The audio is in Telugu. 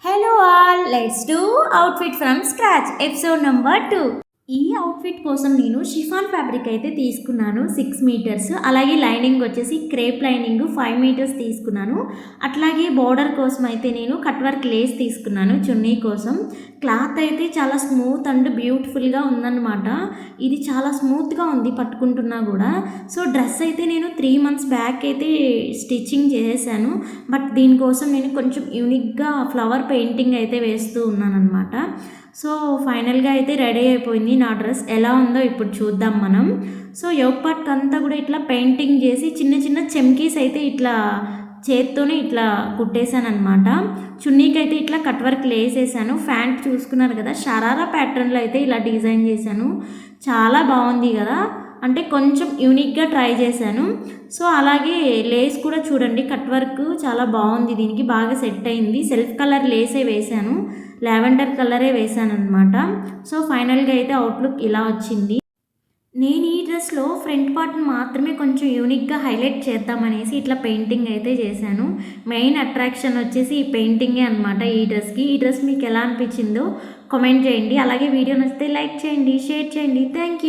Hello all, let's do outfit from scratch episode number 2. ఈ అవుట్ఫిట్ కోసం నేను షిఫాన్ ఫ్యాబ్రిక్ అయితే తీసుకున్నాను 6 మీటర్స్. అలాగే లైనింగ్ వచ్చేసి క్రేప్ లైనింగ్ 5 మీటర్స్ తీసుకున్నాను. అట్లాగే బోర్డర్ కోసం అయితే నేను కట్ వర్క్ లేస్ తీసుకున్నాను చున్నీ కోసం. క్లాత్ అయితే చాలా స్మూత్ అండ్ బ్యూటిఫుల్గా ఉందన్నమాట. ఇది చాలా స్మూత్గా ఉంది పట్టుకుంటున్నా కూడా. సో డ్రెస్ అయితే నేను 3 మంత్స్ బ్యాక్ అయితే స్టిచ్చింగ్ చేసేసాను. బట్ దీనికోసం నేను కొంచెం యూనిక్గా ఫ్లవర్ పెయింటింగ్ అయితే వేస్తూ ఉన్నాను అనమాట. సో ఫైనల్గా అయితే రెడీ అయిపోయింది నా డ్రెస్. ఎలా ఉందో ఇప్పుడు చూద్దాం మనం. సో యోగ్ పార్ట్ అంతా కూడా ఇట్లా పెయింటింగ్ చేసి చిన్న చిన్న చెమ్కీస్ అయితే ఇట్లా చేత్తోనే ఇట్లా కుట్టేశాను అనమాట. చున్నీకి అయితే ఇట్లా కట్ వర్క్ లేసేసాను. ప్యాంట్ చూసుకున్నారు కదా, షరారా ప్యాటర్న్లో అయితే ఇలా డిజైన్ చేశాను. చాలా బాగుంది కదా, అంటే కొంచెం యూనిక్గా ట్రై చేశాను. సో అలాగే లేస్ కూడా చూడండి, కట్ వర్క్ చాలా బాగుంది, దీనికి బాగా సెట్ అయింది. సెల్ఫ్ కలర్ లేసే వేశాను, లావెండర్ కలరే వేశాను అనమాట. సో ఫైనల్గా అయితే అవుట్లుక్ ఇలా వచ్చింది. నేను ఈ డ్రెస్లో ఫ్రంట్ పార్ట్ని మాత్రమే కొంచెం యూనిక్గా హైలైట్ చేద్దామనేసి ఇట్లా పెయింటింగ్ అయితే చేశాను. మెయిన్ అట్రాక్షన్ వచ్చేసి ఈ పెయింటింగే అనమాట ఈ డ్రెస్కి. ఈ డ్రెస్ మీకు ఎలా అనిపించిందో కామెంట్ చేయండి. అలాగే వీడియో నచ్చితే లైక్ చేయండి, షేర్ చేయండి. Thank you.